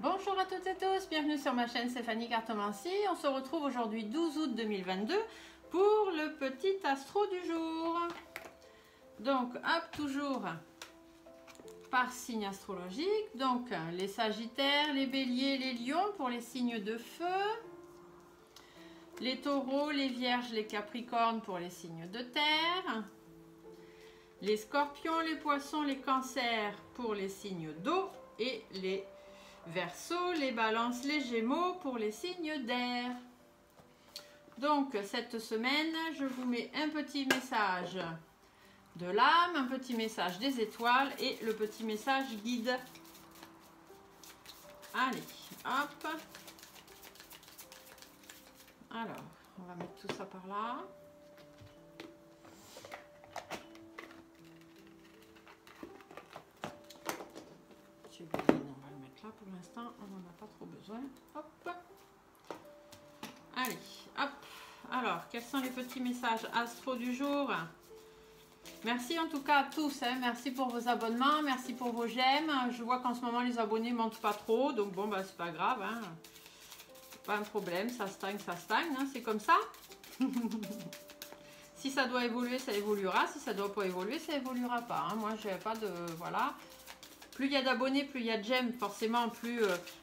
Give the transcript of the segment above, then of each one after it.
Bonjour à toutes et tous, bienvenue sur ma chaîne Stéphanie Cartomancie. On se retrouve aujourd'hui 12 août 2022 pour le petit astro du jour. Donc, hop, toujours par signe astrologique. Donc, les sagittaires, les béliers, les lions pour les signes de feu. Les taureaux, les vierges, les capricornes pour les signes de terre. Les scorpions, les poissons, les cancers pour les signes d'eau. Et les Verseau, les balances, les gémeaux pour les signes d'air. Donc cette semaine, je vous mets un petit message de l'âme, un petit message des étoiles et le petit message guide. Allez, hop. Alors, on va mettre tout ça par là. Pour l'instant, on n'en a pas trop besoin. Hop. Allez, hop. Alors, quels sont les petits messages astro du jour? Merci en tout cas à tous. Merci pour vos abonnements, merci pour vos j'aime. Je vois qu'en ce moment, les abonnés ne montent pas trop. Donc, bon, bah, c'est pas grave. C'est pas un problème. Ça stagne, c'est comme ça. Si ça doit évoluer, ça évoluera. Si ça ne doit pas évoluer, ça évoluera pas. Moi, je n'ai pas de... Voilà. Plus il y a d'abonnés, plus il y a de j'aime, forcément, plus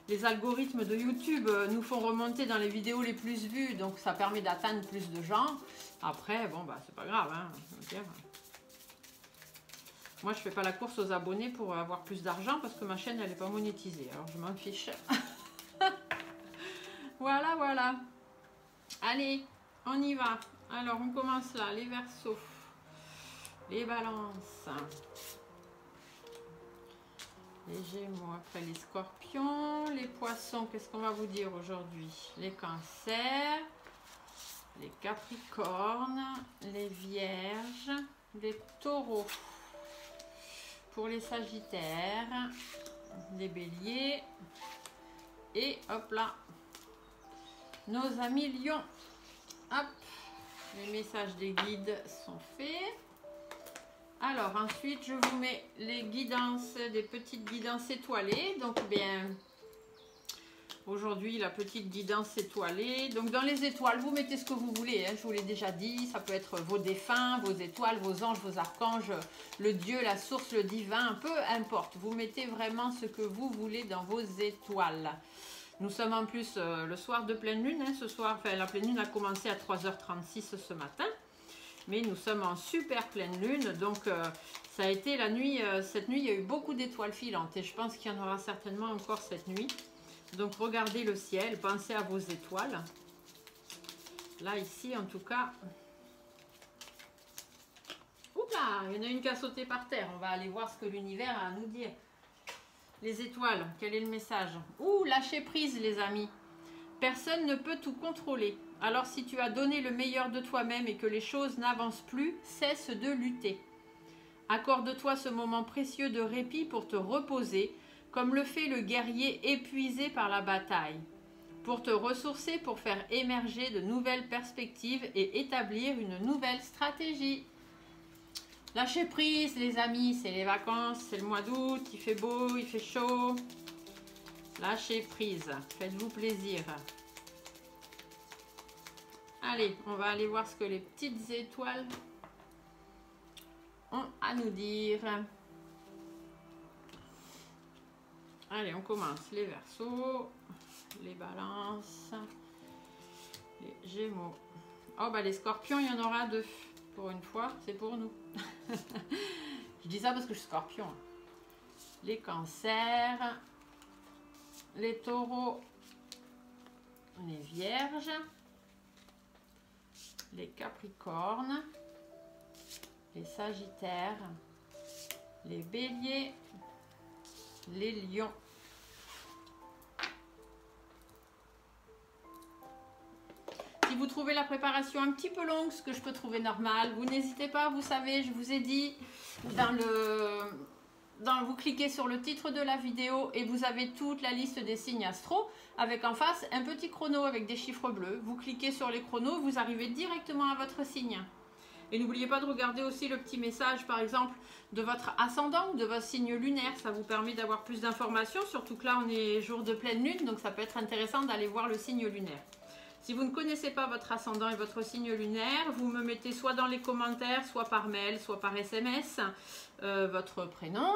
les algorithmes de YouTube nous font remonter dans les vidéos les plus vues, donc ça permet d'atteindre plus de gens. Après, bon, bah, c'est pas grave, Moi, je fais pas la course aux abonnés pour avoir plus d'argent parce que ma chaîne, elle n'est pas monétisée, alors je m'en fiche. Voilà, voilà. Allez, on y va. Alors, on commence là, les Verseaux, les Balances. Les Gémeaux, après les Scorpions, les Poissons, qu'est-ce qu'on va vous dire aujourd'hui? Les Cancers, les Capricornes, les Vierges, les Taureaux. Pour les Sagittaires, les Béliers, et hop là, nos amis Lions. Hop, les messages des guides sont faits. Alors ensuite, je vous mets les guidances, des petites guidances étoilées. Donc bien, aujourd'hui, la petite guidance étoilée. Donc dans les étoiles, vous mettez ce que vous voulez. Je vous l'ai déjà dit, ça peut être vos défunts, vos étoiles, vos anges, vos archanges, le Dieu, la source, le divin, peu importe. Vous mettez vraiment ce que vous voulez dans vos étoiles. Nous sommes en plus le soir de pleine lune. Ce soir, enfin, la pleine lune a commencé à 3h36 ce matin. Mais nous sommes en super pleine lune, donc ça a été la nuit, cette nuit il y a eu beaucoup d'étoiles filantes et je pense qu'il y en aura certainement encore cette nuit. Donc regardez le ciel, pensez à vos étoiles. Là ici en tout cas, oups là, il y en a une qui a sauté par terre, on va aller voir ce que l'univers a à nous dire. Les étoiles, quel est le message? Ouh, lâchez prise les amis, personne ne peut tout contrôler. Alors si tu as donné le meilleur de toi-même et que les choses n'avancent plus, cesse de lutter. Accorde-toi ce moment précieux de répit pour te reposer, comme le fait le guerrier épuisé par la bataille. Pour te ressourcer, pour faire émerger de nouvelles perspectives et établir une nouvelle stratégie. Lâchez prise les amis, c'est les vacances, c'est le mois d'août, il fait beau, il fait chaud. Lâchez prise, faites-vous plaisir. Allez, on va aller voir ce que les petites étoiles ont à nous dire. Allez, on commence. Les Verseaux, les Balances, les Gémeaux. Oh, bah les Scorpions, il y en aura deux. Pour une fois, c'est pour nous. Je dis ça parce que je suis Scorpion. Les Cancers, les Taureaux, les Vierges, les Capricornes, les Sagittaires, les Béliers, les Lions. Si vous trouvez la préparation un petit peu longue, ce que je peux trouver normal, vous n'hésitez pas, vous savez, je vous ai dit, vous cliquez sur le titre de la vidéo et vous avez toute la liste des signes astro avec en face un petit chrono avec des chiffres bleus. Vous cliquez sur les chronos, vous arrivez directement à votre signe. Et n'oubliez pas de regarder aussi le petit message, par exemple, de votre ascendant ou de votre signe lunaire. Ça vous permet d'avoir plus d'informations, surtout que là, on est jour de pleine lune, donc ça peut être intéressant d'aller voir le signe lunaire. Si vous ne connaissez pas votre ascendant et votre signe lunaire, vous me mettez soit dans les commentaires, soit par mail, soit par SMS, votre prénom,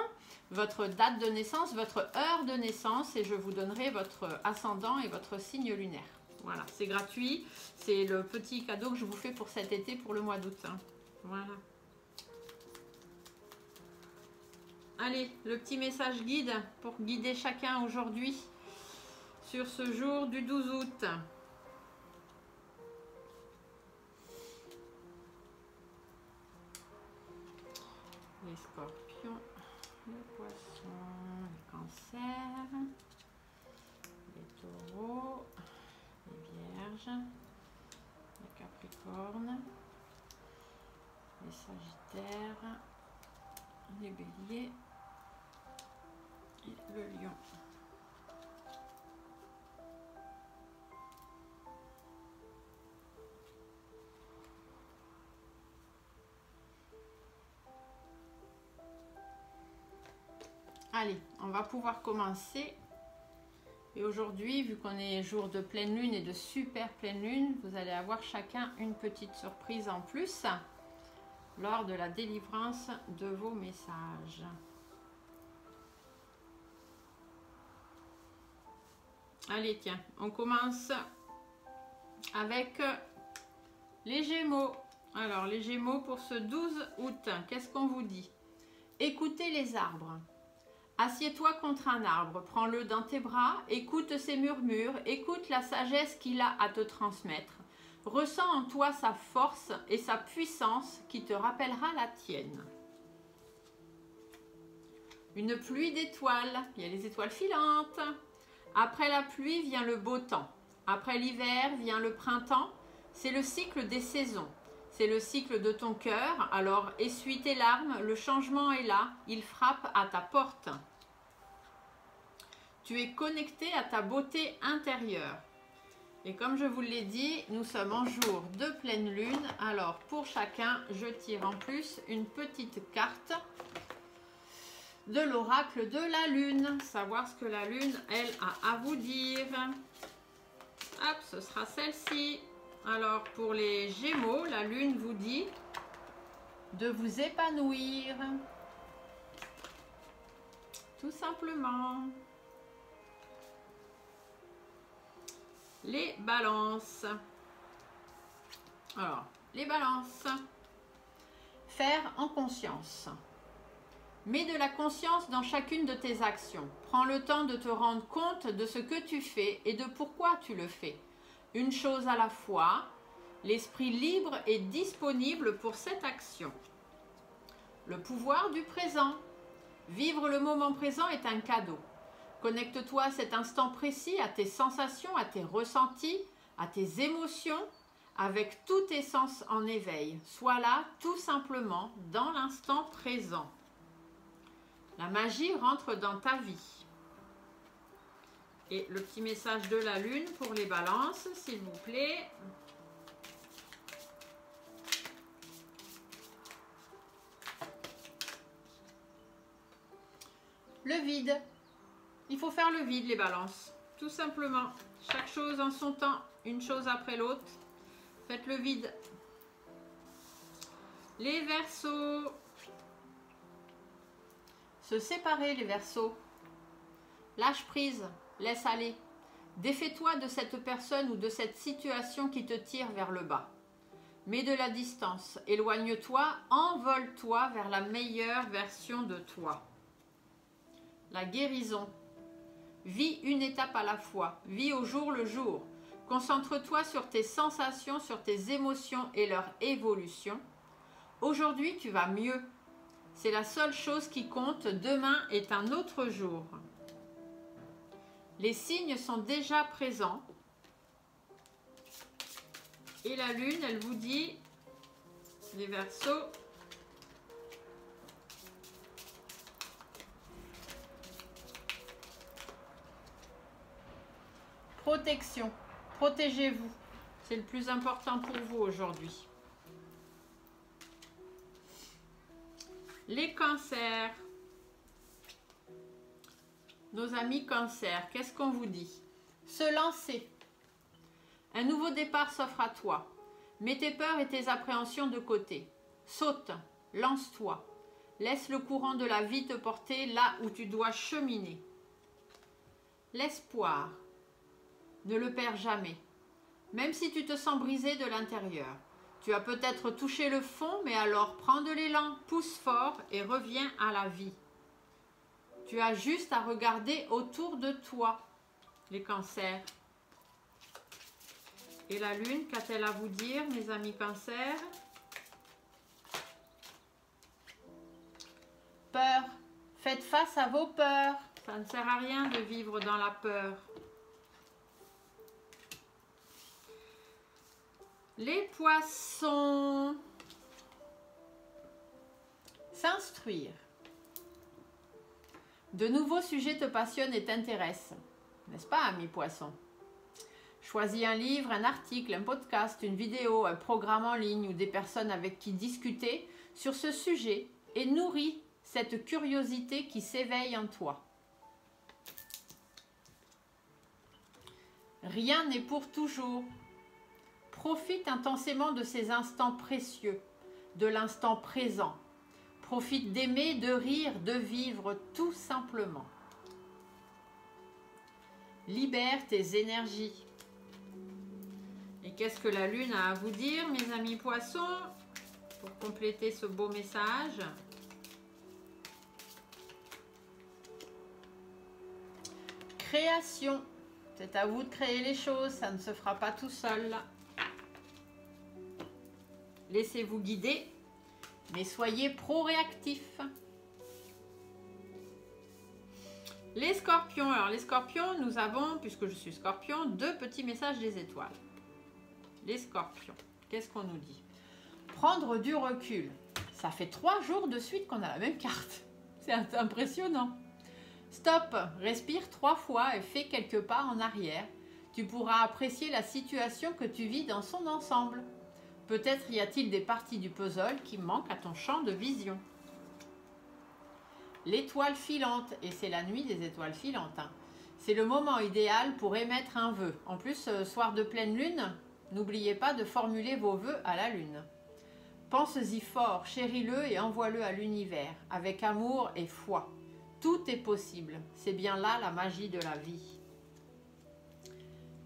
votre date de naissance, votre heure de naissance, et je vous donnerai votre ascendant et votre signe lunaire. Voilà, c'est gratuit. C'est le petit cadeau que je vous fais pour cet été, pour le mois d'août. Hein. Voilà. Allez, le petit message guide pour guider chacun aujourd'hui sur ce jour du 12 août. Les scorpions, les poissons, les cancers, les taureaux, les vierges, les capricornes, les sagittaires, les béliers et le lion. Allez, on va pouvoir commencer. Et aujourd'hui, vu qu'on est jour de pleine lune et de super pleine lune, vous allez avoir chacun une petite surprise en plus lors de la délivrance de vos messages. Allez, tiens, on commence avec les Gémeaux. Alors, les Gémeaux pour ce 12 août, qu'est-ce qu'on vous dit? Écoutez les arbres. Assieds-toi contre un arbre, prends-le dans tes bras, écoute ses murmures, écoute la sagesse qu'il a à te transmettre. Ressens en toi sa force et sa puissance qui te rappellera la tienne. Une pluie d'étoiles, il y a les étoiles filantes. Après la pluie vient le beau temps. Après l'hiver vient le printemps. C'est le cycle des saisons. C'est le cycle de ton cœur. Alors essuie tes larmes, le changement est là. Il frappe à ta porte. Tu es connecté à ta beauté intérieure. Et comme je vous l'ai dit, nous sommes en jour de pleine lune. Alors pour chacun, je tire en plus une petite carte de l'oracle de la lune. Savoir ce que la lune, elle, a à vous dire. Hop, ce sera celle-ci. Alors, pour les Gémeaux, la lune vous dit de vous épanouir. Tout simplement. Les balances. Alors, les balances. Faire en conscience. Mets de la conscience dans chacune de tes actions. Prends le temps de te rendre compte de ce que tu fais et de pourquoi tu le fais. Une chose à la fois, l'esprit libre est disponible pour cette action. Le pouvoir du présent. Vivre le moment présent est un cadeau. Connecte-toi à cet instant précis, à tes sensations, à tes ressentis, à tes émotions, avec tous tes sens en éveil. Sois là tout simplement dans l'instant présent. La magie rentre dans ta vie. Et le petit message de la lune pour les balances, s'il vous plaît. Le vide. Il faut faire le vide, les balances. Tout simplement. Chaque chose en son temps, une chose après l'autre. Faites le vide. Les Verseaux. Se séparer, les Verseaux. Lâche prise. Laisse aller. Défais-toi de cette personne ou de cette situation qui te tire vers le bas. Mets de la distance. Éloigne-toi, envole-toi vers la meilleure version de toi. La guérison. Vis une étape à la fois. Vis au jour le jour. Concentre-toi sur tes sensations, sur tes émotions et leur évolution. Aujourd'hui, tu vas mieux. C'est la seule chose qui compte. Demain est un autre jour. Les signes sont déjà présents. Et la lune, elle vous dit, les Verseaux, protection. Protégez-vous. C'est le plus important pour vous aujourd'hui. Les cancers. Nos amis cancers, qu'est-ce qu'on vous dit? Se lancer. Un nouveau départ s'offre à toi. Mets tes peurs et tes appréhensions de côté. Saute, lance-toi. Laisse le courant de la vie te porter là où tu dois cheminer. L'espoir. Ne le perds jamais. Même si tu te sens brisé de l'intérieur. Tu as peut-être touché le fond, mais alors prends de l'élan, pousse fort et reviens à la vie. Tu as juste à regarder autour de toi, les cancers. Et la lune, qu'a-t-elle à vous dire, mes amis cancers? Peur. Faites face à vos peurs. Ça ne sert à rien de vivre dans la peur. Les poissons. S'instruire. De nouveaux sujets te passionnent et t'intéressent. N'est-ce pas, amis poissons? Choisis un livre, un article, un podcast, une vidéo, un programme en ligne ou des personnes avec qui discuter sur ce sujet et nourris cette curiosité qui s'éveille en toi. Rien n'est pour toujours. Profite intensément de ces instants précieux, de l'instant présent. Profite d'aimer, de rire, de vivre tout simplement. Libère tes énergies. Et qu'est-ce que la lune a à vous dire, mes amis poissons, pour compléter ce beau message? Création. C'est à vous de créer les choses, ça ne se fera pas tout seul. Laissez-vous guider, mais soyez pro-réactifs. Les scorpions. Alors les scorpions, nous avons, puisque je suis scorpion, 2 petits messages des étoiles. Les scorpions, qu'est-ce qu'on nous dit? Prendre du recul. Ça fait 3 jours de suite qu'on a la même carte. C'est impressionnant. Stop, respire 3 fois et fais quelques pas en arrière. Tu pourras apprécier la situation que tu vis dans son ensemble. Peut-être y a-t-il des parties du puzzle qui manquent à ton champ de vision. L'étoile filante, et c'est la nuit des étoiles filantes. C'est le moment idéal pour émettre un vœu. En plus, soir de pleine lune, n'oubliez pas de formuler vos vœux à la lune. Pense-y fort, chéris-le et envoie-le à l'univers, avec amour et foi. Tout est possible. C'est bien là la magie de la vie.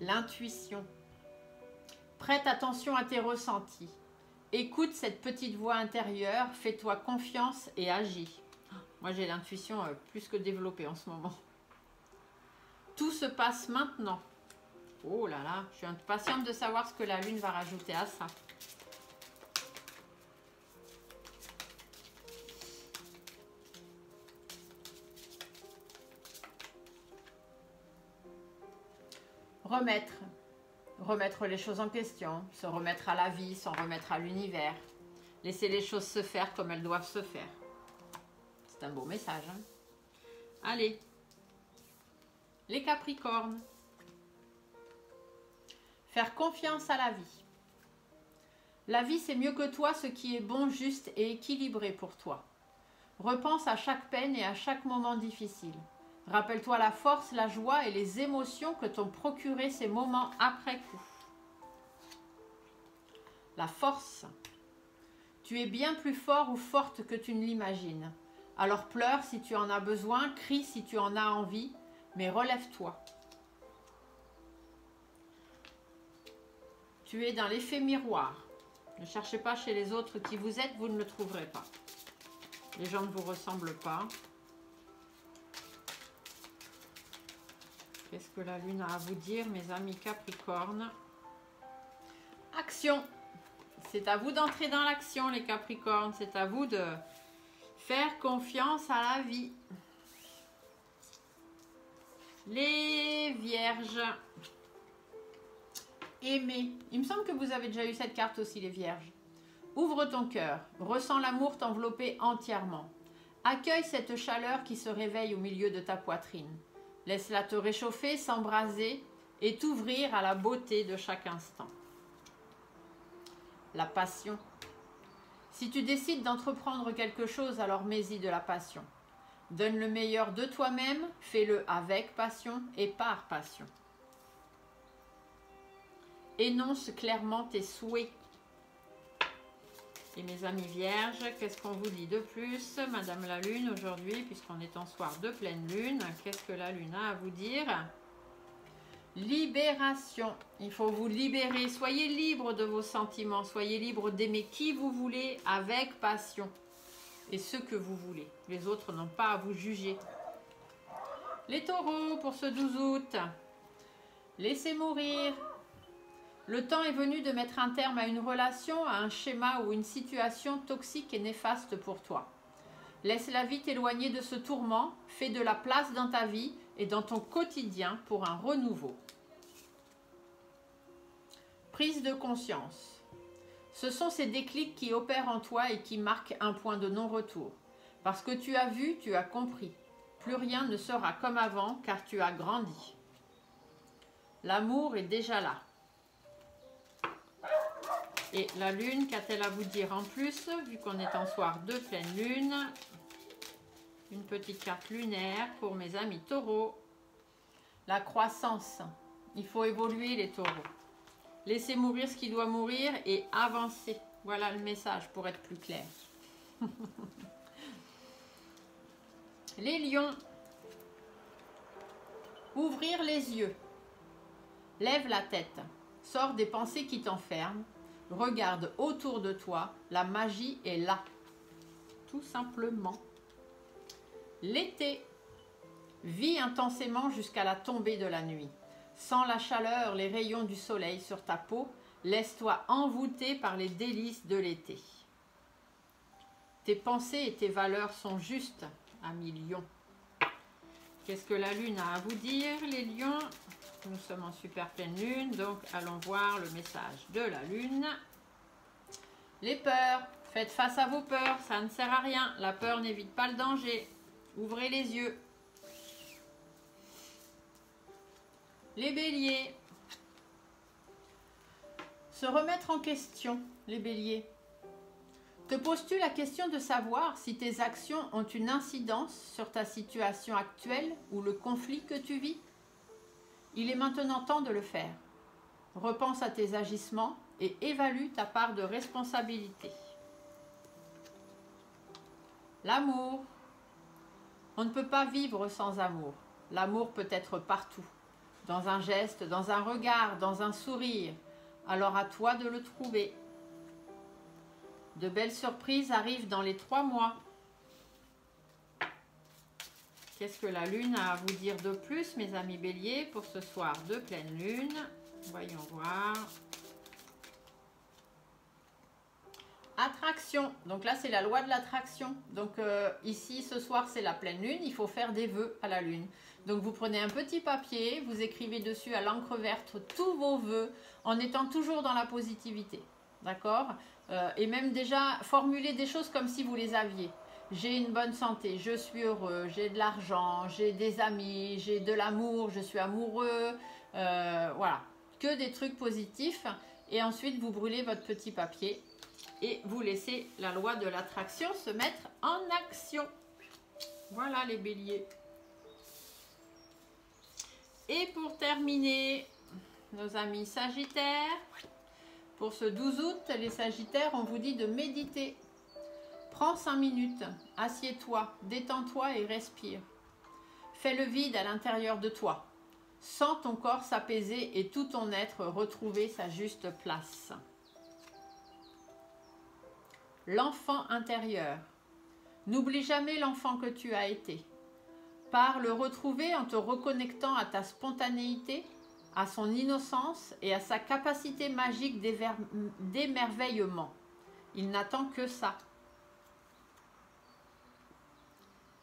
L'intuition. Prête attention à tes ressentis. Écoute cette petite voix intérieure, fais-toi confiance et agis. Moi, j'ai l'intuition plus que développée en ce moment. Tout se passe maintenant. Oh là là, je suis impatiente de savoir ce que la lune va rajouter à ça. Remettre les choses en question, se remettre à la vie, s'en remettre à l'univers. Laisser les choses se faire comme elles doivent se faire. C'est un beau message. Hein? Allez, les Capricornes. Faire confiance à la vie. La vie, c'est mieux que toi ce qui est bon, juste et équilibré pour toi. Repense à chaque peine et à chaque moment difficile. Rappelle-toi la force, la joie et les émotions que t'ont procuré ces moments après coup. La force. Tu es bien plus fort ou forte que tu ne l'imagines. Alors pleure si tu en as besoin, crie si tu en as envie, mais relève-toi. Tu es dans l'effet miroir. Ne cherchez pas chez les autres qui vous êtes, vous ne le trouverez pas. Les gens ne vous ressemblent pas. Qu'est-ce que la lune a à vous dire, mes amis Capricornes? Action. C'est à vous d'entrer dans l'action, les Capricornes. C'est à vous de faire confiance à la vie. Les Vierges. Aimer. Il me semble que vous avez déjà eu cette carte aussi, les Vierges. Ouvre ton cœur. Ressens l'amour t'envelopper entièrement. Accueille cette chaleur qui se réveille au milieu de ta poitrine. Laisse-la te réchauffer, s'embraser et t'ouvrir à la beauté de chaque instant. La passion. Si tu décides d'entreprendre quelque chose, alors mets-y de la passion. Donne le meilleur de toi-même, fais-le avec passion et par passion. Énonce clairement tes souhaits. Et mes amis vierges, qu'est-ce qu'on vous dit de plus, Madame la Lune, aujourd'hui, puisqu'on est en soir de pleine lune, qu'est-ce que la Lune a à vous dire? Libération. Il faut vous libérer. Soyez libre de vos sentiments. Soyez libre d'aimer qui vous voulez avec passion. Et ce que vous voulez. Les autres n'ont pas à vous juger. Les taureaux pour ce 12 août. Laissez mourir. Le temps est venu de mettre un terme à une relation, à un schéma ou une situation toxique et néfaste pour toi. Laisse-la vie t'éloigner de ce tourment, fais de la place dans ta vie et dans ton quotidien pour un renouveau. Prise de conscience. Ce sont ces déclics qui opèrent en toi et qui marquent un point de non-retour. Parce que tu as vu, tu as compris. Plus rien ne sera comme avant car tu as grandi. L'amour est déjà là. Et la lune, qu'a-t-elle à vous dire en plus, vu qu'on est en soir de pleine lune? Une petite carte lunaire pour mes amis taureaux. La croissance. Il faut évoluer les taureaux. Laissez mourir ce qui doit mourir et avancer. Voilà le message pour être plus clair. Les lions. Ouvrir les yeux. Lève la tête. Sors des pensées qui t'enferment. Regarde autour de toi, la magie est là. Tout simplement. L'été. Vis intensément jusqu'à la tombée de la nuit. Sens la chaleur, les rayons du soleil sur ta peau. Laisse-toi envoûter par les délices de l'été. Tes pensées et tes valeurs sont justes, amis lions. Qu'est-ce que la lune a à vous dire, les lions? Nous sommes en super pleine lune, donc allons voir le message de la lune. Les peurs, faites face à vos peurs, ça ne sert à rien. La peur n'évite pas le danger. Ouvrez les yeux. Les béliers. Se remettre en question, les béliers. Te poses-tu la question de savoir si tes actions ont une incidence sur ta situation actuelle ou le conflit que tu vis? Il est maintenant temps de le faire. Repense à tes agissements et évalue ta part de responsabilité. L'amour. On ne peut pas vivre sans amour. L'amour peut être partout. Dans un geste, dans un regard, dans un sourire. Alors à toi de le trouver. De belles surprises arrivent dans les 3 mois. Qu'est-ce que la lune a à vous dire de plus, mes amis béliers, pour ce soir de pleine lune? Voyons voir. Attraction. Donc là, c'est la loi de l'attraction. Donc ici, ce soir, c'est la pleine lune. Il faut faire des vœux à la lune. Donc vous prenez un petit papier, vous écrivez dessus à l'encre verte tous vos vœux en étant toujours dans la positivité. D'accord? Et même déjà, formuler des choses comme si vous les aviez. J'ai une bonne santé, je suis heureux, j'ai de l'argent, j'ai des amis, j'ai de l'amour, je suis amoureux. Voilà, que des trucs positifs. Et ensuite, vous brûlez votre petit papier et vous laissez la loi de l'attraction se mettre en action. Voilà les béliers. Et pour terminer, nos amis sagittaires, pour ce 12 août, les sagittaires, on vous dit de méditer. Prends 5 minutes, assieds-toi, détends-toi et respire. Fais le vide à l'intérieur de toi. Sens ton corps s'apaiser et tout ton être retrouver sa juste place. L'enfant intérieur. N'oublie jamais l'enfant que tu as été. Pars le retrouver en te reconnectant à ta spontanéité, à son innocence et à sa capacité magique d'émerveillement. Il n'attend que ça.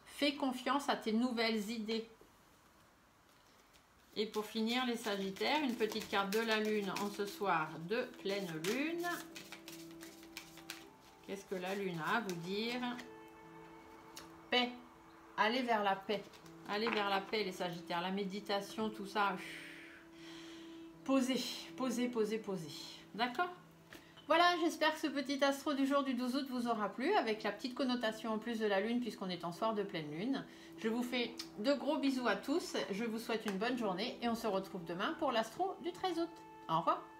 Fais confiance à tes nouvelles idées. Et pour finir, les sagittaires, une petite carte de la lune en ce soir de pleine lune. Qu'est-ce que la lune a à vous dire? Paix. Allez vers la paix. Allez vers la paix, les sagittaires. La méditation, tout ça. Posez, posez, posez, posez. D'accord? Voilà, j'espère que ce petit astro du jour du 12 août vous aura plu, avec la petite connotation en plus de la lune, puisqu'on est en soir de pleine lune. Je vous fais de gros bisous à tous, je vous souhaite une bonne journée et on se retrouve demain pour l'astro du 13 août. Au revoir.